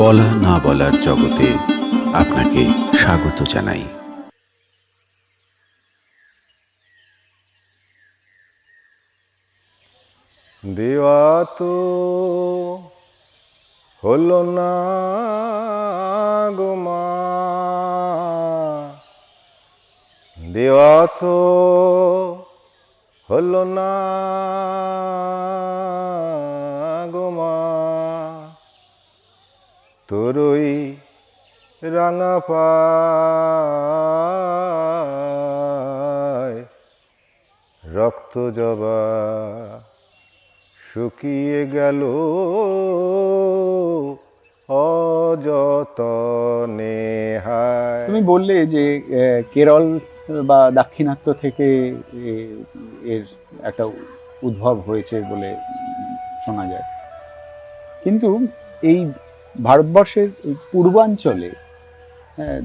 বলা না বলার জগতে আপনাকে স্বাগত জানাই। দেওয়া তো হলো না গো মা, দেওয়া তো হলো না গো মা, তোরই রাঙা পায় রক্ত জবা শুকিয়ে গেল অযতনে হায়। তুমি বললে যে কেরল বা দাক্ষিণাত্য থেকে এর একটা উদ্ভব হয়েছে বলে শোনা যায়, কিন্তু এই ভারতবর্ষের এই পূর্বাঞ্চলে,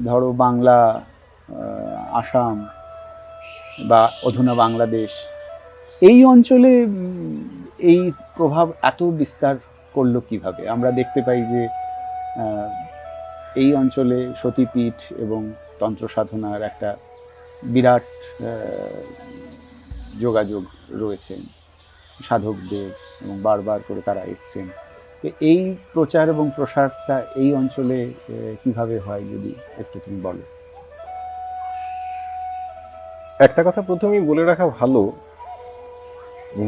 ধরো বাংলা, আসাম বা অধুনা বাংলাদেশ, এই অঞ্চলে এই প্রভাব এত বিস্তার করলো কিভাবে? আমরা দেখতে পাই যে এই অঞ্চলে সতীপীঠ এবং তন্ত্র সাধনার একটা বিরাট যোগাযোগ রয়েছে, সাধকদের, এবং বারবার করে তারা এসছেন। এই প্রচার এবং প্রসারটা এই অঞ্চলে কিভাবে হয়, যদি একটু তুমি বলো। একটা কথা প্রথমেই বলে রাখা ভালো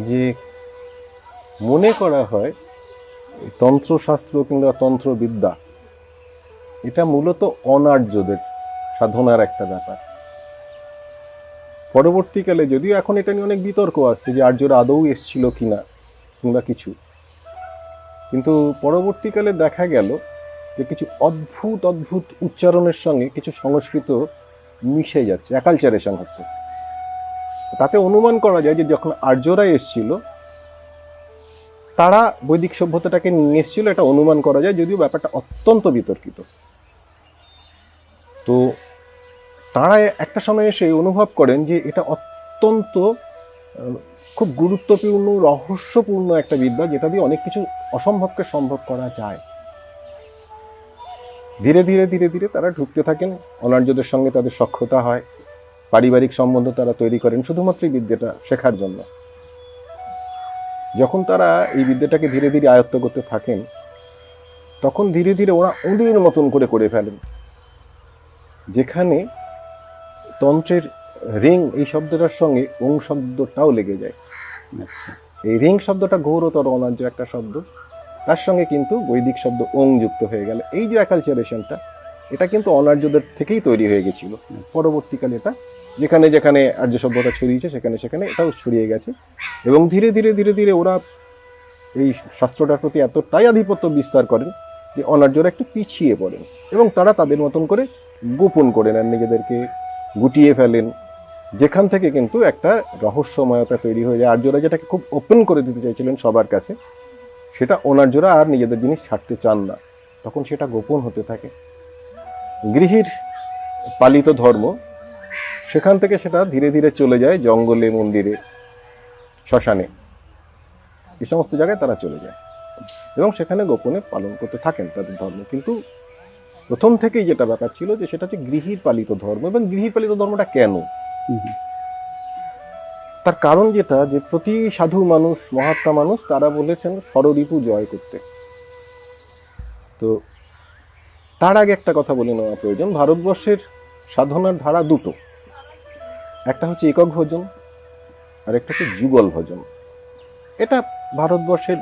যে মনে করা হয় তন্ত্রশাস্ত্র কিংবা তন্ত্রবিদ্যা এটা মূলত অনার্যদের সাধনার একটা ব্যাপার। পরবর্তীকালে যদিও এখন এটা নিয়ে অনেক বিতর্ক আসছে যে আর্যরা আদৌ এসছিল কিনা কিংবা কিছু, কিন্তু পরবর্তীকালে দেখা গেল যে কিছু অদ্ভুত অদ্ভুত উচ্চারণের সঙ্গে কিছু সংস্কৃত মিশে যাচ্ছে, অ্যাকালচারেশন হচ্ছে। তাতে অনুমান করা যায় যে যখন আর্যরা এসছিল তারা বৈদিক সভ্যতাটাকে নিয়ে এসেছিল, এটা অনুমান করা যায়, যদিও ব্যাপারটা অত্যন্ত বিতর্কিত। তো তারা একটা সময় এসে অনুভব করেন যে এটা অত্যন্ত খুব গুরুত্বপূর্ণ রহস্যপূর্ণ একটা বিদ্যা, যেটা দিয়ে অনেক কিছু অসম্ভবকে সম্ভব করা যায়। ধীরে ধীরে ধীরে ধীরে তারা ঢুকতে থাকেন, অনার্যদের সঙ্গে তাদের সখ্যতা হয়, পারিবারিক সম্বন্ধ তারা তৈরি করেন শুধুমাত্র এই বিদ্যাটা শেখার জন্য। যখন তারা এই বিদ্যাটাকে ধীরে ধীরে আয়ত্ত করতে থাকেন, তখন ধীরে ধীরে ওরা ওদের মতন করে ফেলেন, যেখানে তন্ত্রের রিং এই শব্দটার সঙ্গে ওং শব্দটাও লেগে যায়। এই রিং শব্দটা ঘোরতর অনার্য একটা শব্দ, তার সঙ্গে কিন্তু বৈদিক শব্দ ওং যুক্ত হয়ে গেল। এই যে অ্যাকালচারেশনটা, এটা কিন্তু অনার্যদের থেকেই তৈরি হয়ে গেছিল। পরবর্তীকালে এটা যেখানে যেখানে আর্য সভ্যতা ছড়িয়েছে সেখানে সেখানে এটাও ছড়িয়ে গেছে, এবং ধীরে ধীরে ধীরে ধীরে ওরা এই শাস্ত্রটার প্রতি এতটাই আধিপত্য বিস্তার করেন যে অনার্যরা একটু পিছিয়ে পড়েন, এবং তারা তাদের মতন করে গোপন করে নেন, নিজেদেরকে গুটিয়ে ফেলেন, যেখান থেকে কিন্তু একটা রহস্যময়তা তৈরি হয়ে যায়। আর্যরা যেটাকে খুব ওপেন করে দিতে চাইছিলেন সবার কাছে, সেটা অনার্যরা আর নিজেদের জিনিস ছাড়তে চান না, তখন সেটা গোপন হতে থাকে। গৃহীর পালিত ধর্ম, সেখান থেকে সেটা ধীরে ধীরে চলে যায় জঙ্গলে, মন্দিরে, শ্মশানে, এই সমস্ত জায়গায় তারা চলে যায় এবং সেখানে গোপনে পালন করতে থাকেন তাদের ধর্ম। কিন্তু প্রথম থেকেই যেটা ব্যাপার ছিল যে সেটা হচ্ছে গৃহীর পালিত ধর্ম। এবং গৃহীর পালিত ধর্মটা কেন, তার কারণ যেটা, যে প্রতি সাধু মানুষ, মহাত্মা মানুষ, তারা বলেছেন ষড়রিপু জয় করতে। তো তার আগে একটা কথা বলে নেওয়া প্রয়োজন, ভারতবর্ষের সাধনার ধারা দুটো, একটা হচ্ছে একক ভজন আর একটা হচ্ছে যুগল ভজন। এটা ভারতবর্ষের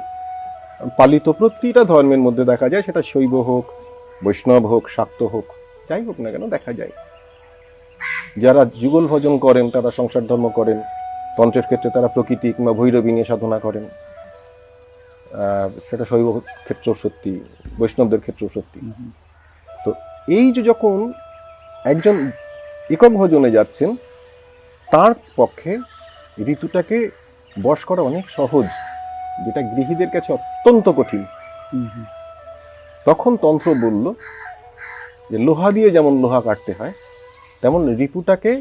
পালিত প্রতিটা ধর্মের মধ্যে দেখা যায়, সেটা শৈব হোক, বৈষ্ণব হোক, শাক্ত হোক, যাই হোক না কেন দেখা যায়। যারা যুগল ভজন করেন তারা সংসার ধর্ম করেন, তন্ত্রের ক্ষেত্রে তারা প্রকৃতি কিংবা ভৈরবী নিয়ে সাধনা করেন, সেটা শৈব ক্ষেত্রেও সত্যি, বৈষ্ণবদের ক্ষেত্রেও সত্যি। তো এই যে যখন একজন একক ভজনে যাচ্ছেন, তার পক্ষে ঋতুটাকে বশ করা অনেক সহজ, যেটা গৃহীদের কাছে অত্যন্ত কঠিন। তখন তন্ত্র বলল যে লোহা দিয়ে যেমন লোহা কাটতে হয়, তেমন রিপুটাকে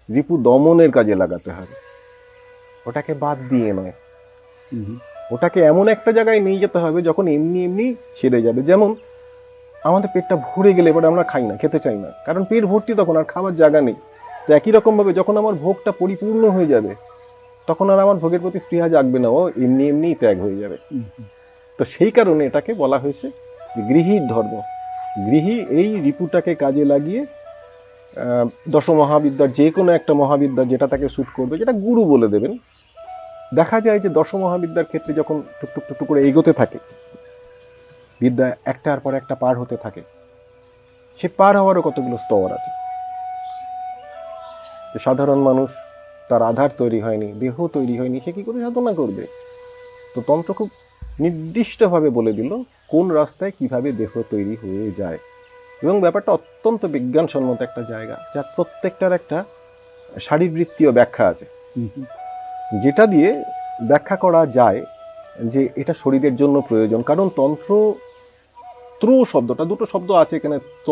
রিপু দমনের কাজে লাগাতে হবে, ওটাকে বাদ দিয়ে নয়। ওটাকে এমন একটা জায়গায় নিয়ে যেতে হবে যখন এমনি এমনি ছেড়ে যাবে। যেমন আমাদের পেটটা ভরে গেলে এবারে আমরা খাই না, খেতে চাই না, কারণ পেট ভর্তি তখন আর খাবার জায়গা নেই। তো একই রকমভাবে যখন আমার ভোগটা পরিপূর্ণ হয়ে যাবে তখন আর আমার ভোগের প্রতি স্পৃহা জাগবে না, ও এমনি এমনিই ত্যাগ হয়ে যাবে। তো সেই কারণে এটাকে বলা হয়েছে যে গৃহীর ধর্ম। গৃহী এই রিপুটাকে কাজে লাগিয়ে দশমহাবিদ্যার যে কোনো একটা মহাবিদ্যা যেটা তাকে শ্যুট করবে, যেটা গুরু বলে দেবেন। দেখা যায় যে দশমহাবিদ্যার ক্ষেত্রে যখন টুকটুক টুকটুক করে এগোতে থাকে, বিদ্যা একটার পর একটা পার হতে থাকে, সে পার হওয়ারও কতগুলো স্তর আছে। যে সাধারণ মানুষ, তার আধার তৈরি হয়নি, দেহ তৈরি হয়নি, সে কি করে সাধনা করবে? তো তন্ত্র খুব নির্দিষ্টভাবে বলে দিল কোন রাস্তায় কিভাবে দেহ তৈরি হয়ে যায়, এবং ব্যাপারটা অত্যন্ত বিজ্ঞানসম্মত একটা জায়গা, যার প্রত্যেকটার একটা শারীরবৃত্তীয় ব্যাখ্যা আছে, যেটা দিয়ে ব্যাখ্যা করা যায় যে এটা শরীরের জন্য প্রয়োজন। কারণ তন্ত্র ত্রো শব্দটা, দুটো শব্দ আছে এখানে, ত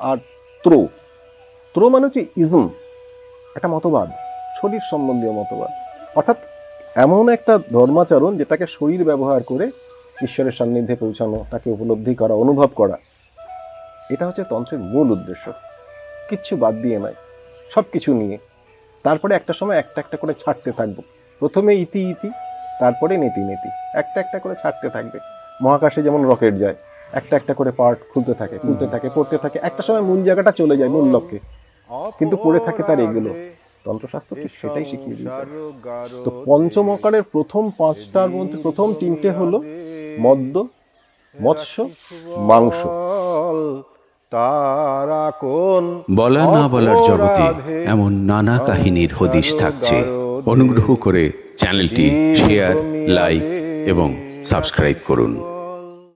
আর ত্রো। ত্রো মানে হচ্ছে ইজম, একটা মতবাদ, শরীর সম্বন্ধীয় মতবাদ, অর্থাৎ এমন একটা ধর্মাচরণ যেটাকে শরীর ব্যবহার করে ঈশ্বরের সান্নিধ্যে পৌঁছানো, তাকে উপলব্ধি করা, অনুভব করা। এটা হচ্ছে তন্ত্রের মূল উদ্দেশ্য, কিচ্ছু বাদ দিয়ে নয়, সব কিছু নিয়ে। তারপরে একটা সময় একটা একটা করে ছাড়তে থাকবো, প্রথমে ইতি ইতি, তারপরে নেতি নেতি, একটা একটা করে ছাড়তে থাকবে। মহাকাশে যেমন রকেট যায়, একটা একটা করে পার্ট খুলতে থাকে, খুলতে থাকে, পড়তে থাকে, একটা সময় মূল জায়গাটা চলে যায়, মূল লক্ষ্যে, কিন্তু পড়ে থাকে তার এগুলো। তন্ত্রশাস্ত্র ঠিক সেটাই শিখিয়ে দিয়েছে। তো পঞ্চমকারের প্রথম 5টার মধ্যে প্রথম 3টে হলো মদ্য, মৎস্য, মাংস। তারা কোন বলা না বলার জগতে এমন নানা কাহিনীর হদিশ থাকছে। অনুগ্রহ করে চ্যানেলটি শেয়ার, লাইক এবং সাবস্ক্রাইব করুন।